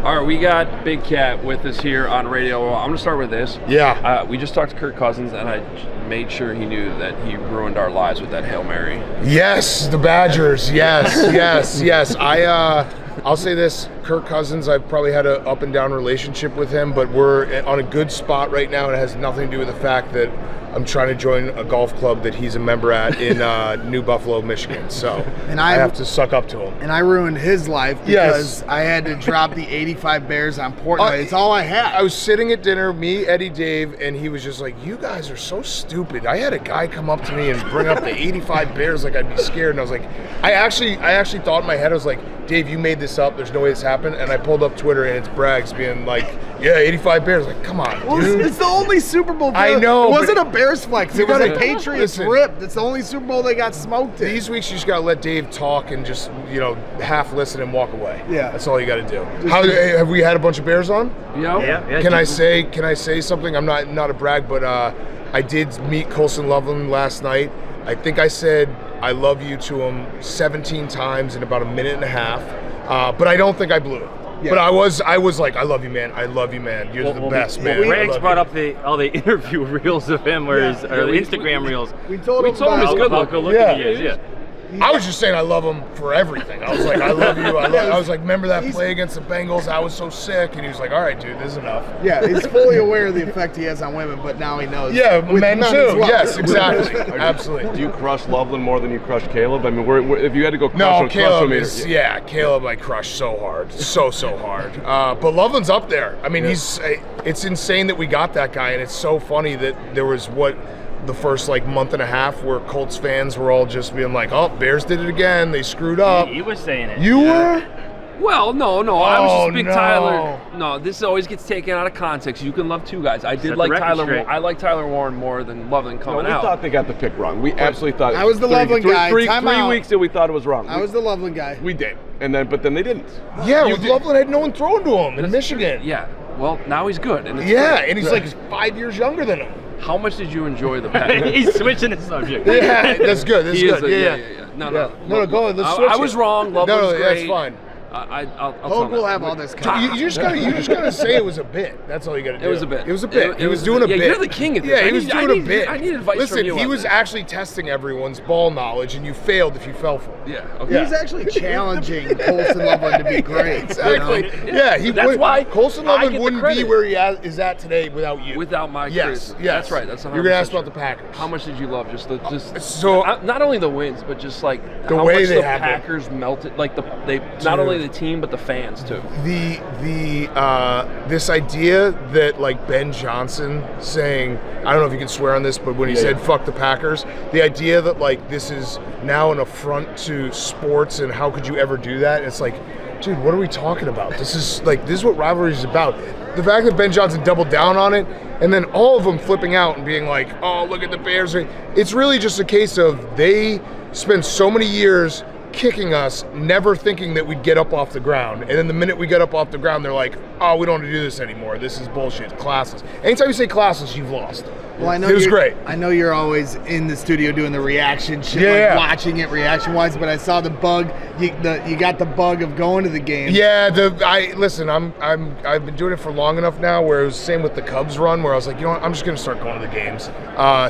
All right, we got Big Cat with us here on radio. I'm going to start with this. Yeah. We just talked to Kirk Cousins, and I made sure he knew that he ruined our lives with that Hail Mary. Yes, the Badgers. Yes. I'll say this, Kirk Cousins, I've probably had an up and down relationship with him, but we're on a good spot right now, and it has nothing to do with the fact that I'm trying to join a golf club that he's a member at in New Buffalo, Michigan. So I have to suck up to him. And I ruined his life because I had to drop the 85 Bears on Portnoy. It's all I had. I was sitting at dinner, me, Eddie, Dave, and he was just like, you guys are so stupid. I had a guy come up to me and bring up the 85 Bears like I'd be scared. And I was like, I actually thought in my head, I was like, Dave, you made this up. There's no way this happened. And I pulled up Twitter, and it's Braggs being like, yeah, 85 Bears. Like, come on, dude. It's the only Super Bowl. I know. It wasn't a Bears flex. It was a Patriots listen, rip. It's the only Super Bowl they got smoked in. These weeks, you just got to let Dave talk and just, half listen and walk away. Yeah. That's all you got to do. Have we had a bunch of Bears on? Yeah. Can I say something? I'm not a brag, but I did meet Colston Loveland last night. I think I said I love you to him 17 times in about a minute and a half, but I don't think I blew it. Yeah. But I was like, I love you, man. I love you, man. You're the best, man. Braggs brought up all the interview reels of him, or the Instagram reels. We told him he's good looking he is. Yeah. I was just saying I love him for everything. I was like, I love you. I was like, remember that play against the Bengals? I was so sick. And he was like, all right, dude, this is enough. Yeah, he's fully aware of the effect he has on women, but now he knows. Yeah, men too. Well. Yes, exactly. Absolutely. Do you crush Loveland more than you crush Caleb? I mean, if you had to go crush Caleb him, Caleb I crushed so hard. So hard. But Loveland's up there. I mean, it's insane that we got that guy, and it's so funny that there was the first month and a half where Colts fans were all just being like, oh, Bears did it again. They screwed up. He was saying it. You were? Well, no. I was just a big Tyler. No, this always gets taken out of context. You can love two guys. I did like Tyler. I like Tyler Warren more than Loveland coming out. We thought they got the pick wrong. We absolutely thought. I was the Loveland guy. 3 weeks that we thought it was wrong. I was the Loveland guy. We did, but then they didn't. Yeah, Loveland had no one thrown to him in Michigan. Yeah. Well, now he's good. And and he's 5 years younger than him. How much did you enjoy the Packers? He's switching the subject. Yeah, that's good. That's good. Yeah. No, go ahead. Let's switch I was wrong. Loveland's great. That's fine. I'll we'll have all this. You just gotta say it was a bit. That's all you gotta do. It was a bit. It was a bit. He was doing a bit. You're the king of this. Yeah, he was doing a bit. I need advice from you. Listen, he was actually testing everyone's ball knowledge, and you failed if you fell for it. Yeah. Okay. He's actually challenging Colston Loveland to be great. Exactly. Yeah, that's why Colston Loveland wouldn't be where he is at today without you. Without my yes. That's right. That's 100%. You're gonna ask about the Packers. How much did you love so not only the wins, but just the how way much they the have Packers melted, not only the team but the fans too. This idea that Ben Johnson saying, I don't know if you can swear on this, but when he said fuck the Packers, the idea that this is now an affront to sports and how could you ever do that? It's like, dude, what are we talking about? This is what rivalry is about. The fact that Ben Johnson doubled down on it and then all of them flipping out and being like, oh, look at the Bears. It's really just a case of they spent so many years kicking us, never thinking that we'd get up off the ground. And then the minute we get up off the ground, they're like, oh, we don't want to do this anymore. This is bullshit. Classes. Anytime you say classes, you've lost. Well, I know it was great. I know you're always in the studio doing the reaction shit, watching it reaction-wise, but I saw the bug. You got the bug of going to the game. Yeah, listen, I've been doing it for long enough now where it was the same with the Cubs run where I was like, you know what, I'm just going to start going to the games.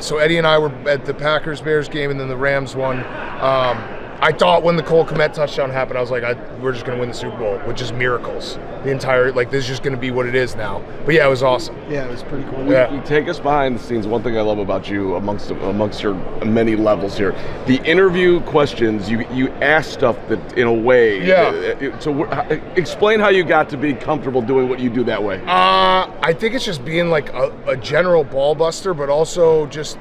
So Eddie and I were at the Packers-Bears game and then the Rams one. I thought when the Cole Kmet touchdown happened, I was like, we're just going to win the Super Bowl with just miracles. The entire, this is just going to be what it is now. But yeah, it was awesome. Yeah, it was pretty cool. You take us behind the scenes. One thing I love about you amongst your many levels here, the interview questions, you ask stuff that in a way. Yeah. So explain how you got to be comfortable doing what you do that way. I think it's just being a general ball buster, but also just,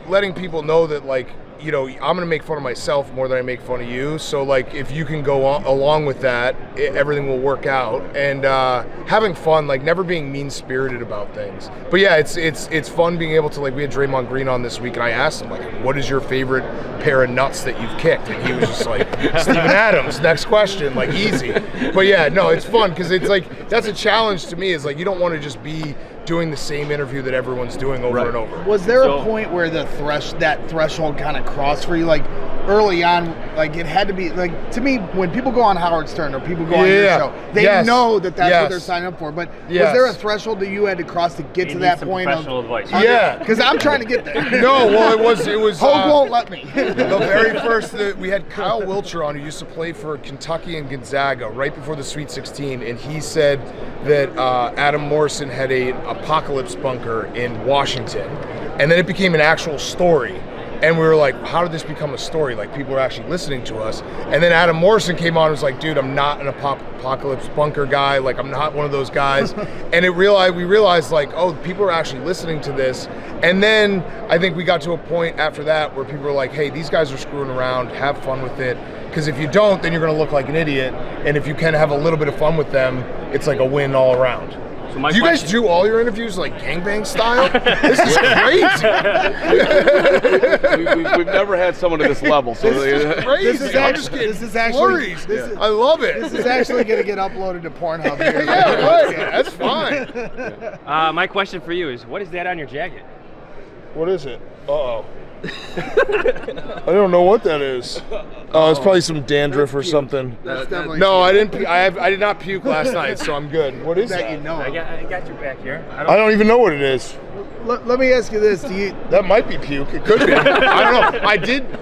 letting people know that I'm going to make fun of myself more than I make fun of you. So, if you can go along with that, everything will work out. And having fun, never being mean-spirited about things. But yeah, it's fun being able to, we had Draymond Green on this week, and I asked him, what is your favorite pair of nuts that you've kicked? And he was just like, Steven Adams, next question, easy. But yeah, no, it's fun because it's that's a challenge to me is you don't want to just be doing the same interview that everyone's doing over and over. Was there a point where that threshold kind of crossed for you? Like early on, like it had to be like, to me, when people go on Howard Stern or people go on your show, they know that that's what they're signing up for. But was there a threshold that you had to cross to get to that point professional advice. Because I'm trying to get there. No, well, it was Hope won't let me. The very first, we had Kyle Wilcher on, who used to play for Kentucky and Gonzaga right before the Sweet 16, and he said that Adam Morrison had a apocalypse bunker in Washington, and then it became an actual story. And we were like, how did this become a story? Like, people are actually listening to us. And then Adam Morrison came on and was like, dude, I'm not an apocalypse bunker guy. Like, I'm not one of those guys. And we realized, like, oh, people are actually listening to this. And then I think we got to a point after that where people were like, hey, these guys are screwing around. Have fun with it. Because if you don't, then you're going to look like an idiot. And if you can have a little bit of fun with them, it's like a win all around. So do you guys do all your interviews like gangbang style? This is crazy. We've never had someone at this level. So this is crazy. This is actually I love it. This is actually going to get uploaded to Pornhub here. That's fine. My question for you is, what is that on your jacket? What is it? Uh-oh. I don't know what that is. Oh, it's probably some dandruff or something. No, I didn't. I did not puke last night, so I'm good. What is that? I got your back here. I don't even know what it is. Let me ask you this: that might be puke. It could be. I don't know.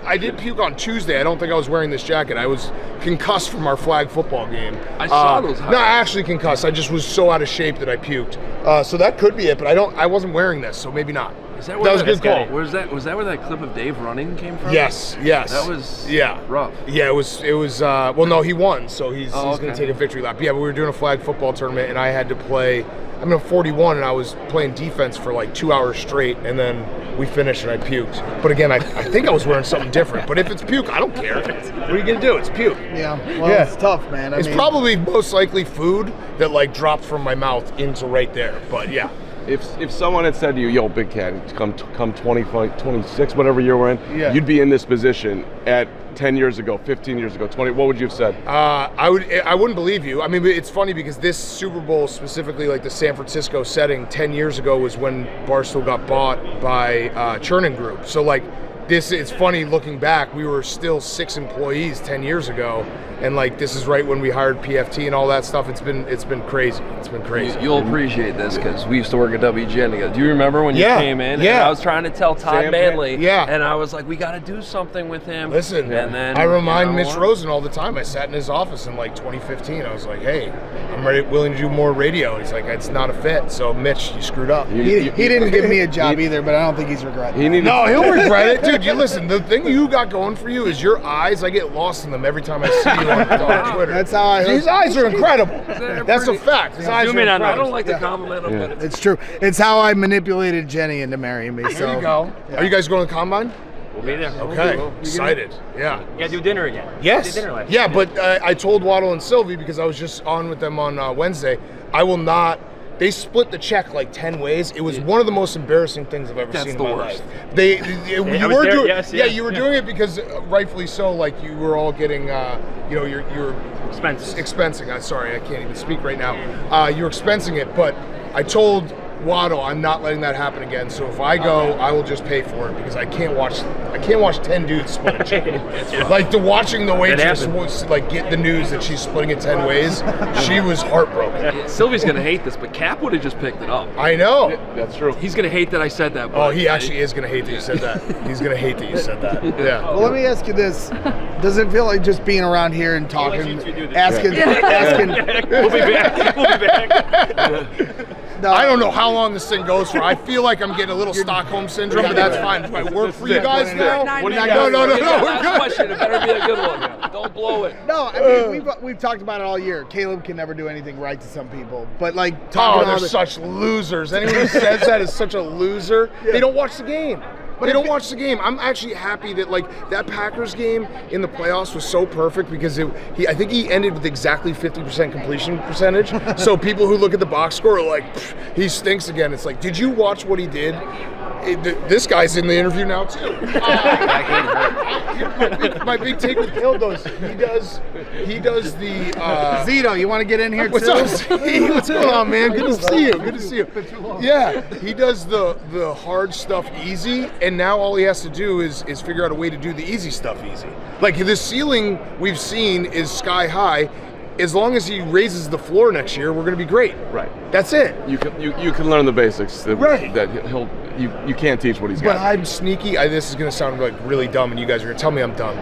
I did puke on Tuesday. I don't think I was wearing this jacket. I was concussed from our flag football game. I saw those. No, actually concussed. I just was so out of shape that I puked. So that could be it. But I wasn't wearing this, so maybe not. That was a good call. Was that where that clip of Dave running came from? Yes. That was rough. Yeah, it was. Well, no, he won, so he's going to take a victory lap. Yeah, but we were doing a flag football tournament, and I had to play. I'm 41, and I was playing defense for like 2 hours straight, and then we finished, and I puked. But again, I think I was wearing something different. But if it's puke, I don't care. What are you going to do? It's puke. Yeah. Well, it's tough, man. It's probably most likely food that like dropped from my mouth into right there. But yeah. If someone had said to you, yo, Big Cat, come 25, 26, whatever year we're in, you'd be in this position at 10 years ago, 15 years ago, 20, what would you have said? I wouldn't believe you. I mean, it's funny because this Super Bowl, specifically like the San Francisco setting, 10 years ago was when Barstool got bought by Chernin Group. So like it's funny looking back, we were still 6 employees 10 years ago. And like this is right when we hired PFT and all that stuff. It's been crazy. It's been crazy. You'll appreciate this because we used to work at WGN together. Do you remember when you came in? Yeah. And I was trying to tell Todd Manley. Yeah. And I was like, we got to do something with him. Listen, and then I remind Mitch Rosen all the time. I sat in his office in like 2015. I was like, hey, I'm willing to do more radio. And he's like, it's not a fit. So Mitch, you screwed up. He didn't give me a job either, but I don't think he's regretting it. No, he'll regret it, dude. You listen. The thing you got going for you is your eyes. I get lost in them every time I see you on Twitter. That's how I. His eyes are incredible. That's a fact. His eyes are incredible. I don't like to compliment him, but it's true. It's how I manipulated Jenny into marrying me. So there you go. Are you guys going to Combine? We'll be there. Okay. Excited. Yeah. You gotta do dinner again. Yes. Dinner last yeah, but I told Waddle and Sylvie because I was just on with them on Wednesday. I will not. They split the check like 10 ways. It was one of the most embarrassing things I've ever seen in my life. You were doing it because rightfully so. Like you were all getting, you're expensing. I'm sorry, I can't even speak right now. You're expensing it, but I told Waddle I'm not letting that happen again. So if I go, I will just pay for it because I can't watch 10 dudes split a check. Like watching the waitress like get the news that she's splitting it 10 ways. She was heartbroken. Sylvie's gonna hate this, but Cap would have just picked it up. I know. That's true. He's gonna hate that I said that. Oh, he actually is gonna hate that you said that. He's gonna hate that you said that. Yeah. Well, let me ask you this: does it feel like just being around here and talking, asking? We'll be back. No, I don't know how long this thing goes for. I feel like I'm getting a little Stockholm syndrome, but that's fine. Do I work for you guys now? No. We're good. Question. It better be a good one. Don't blow it. No, I mean we've talked about it all year. Caleb can never do anything right to some people, but like talking they're such losers. Anyone who says that is such a loser. Yeah. They don't watch the game. They don't watch the game. I'm actually happy that like that Packers game in the playoffs was so perfect because I think he ended with exactly 50% completion percentage. So people who look at the box score are like, he stinks again. It's like, did you watch what he did this guy's in the interview now too. My big take with Hill he does the Zito, you want to get in here what's too? up, Steve? What's going on, man? Good to see you. Yeah, he does the hard stuff easy, and now all he has to do is figure out a way to do the easy stuff easy. Like the ceiling we've seen is sky high. As long as he raises the floor next year, we're going to be great. Right. That's it. You can learn the basics. That you can't teach what he's got. But I'm sneaky. This is going to sound like really dumb, and you guys are going to tell me I'm dumb.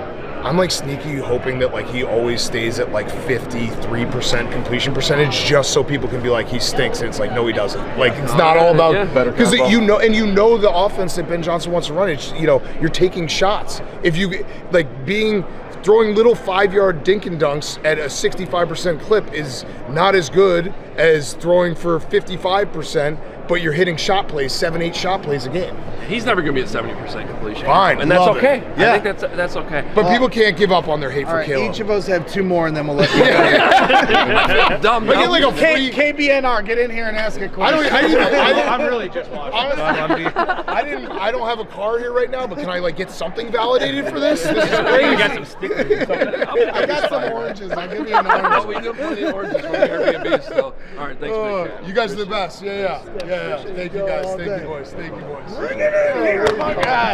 I'm like sneaky hoping that like he always stays at like 53% completion percentage, just so people can be like he stinks, and it's like no, he doesn't. Like it's not all about because you know the offense that Ben Johnson wants to run. It's you're taking shots. If you like throwing little 5-yard dink and dunks at a 65% clip is not as good as throwing for 55%, but you're hitting shot plays, 7-8 shot plays a game. He's never going to be at 70% completion. Fine, and that's okay. Yeah. I think that's okay. But people can't give up on their hate for Caleb. Each of us have 2 more, and then we'll let you go. Dumb. Get like a free KBNR, get in here and ask a question. I'm really just watching. I don't have a car here right now, but can I like get something validated for this? This is I crazy. got some stickers. I got some oranges. I'll give you an orange. We do plenty of oranges from the Airbnb still. All right, thanks, Big Cat. You guys are the best. Yeah. Thank you guys. Thank you, boys. Bring it in here, my guy.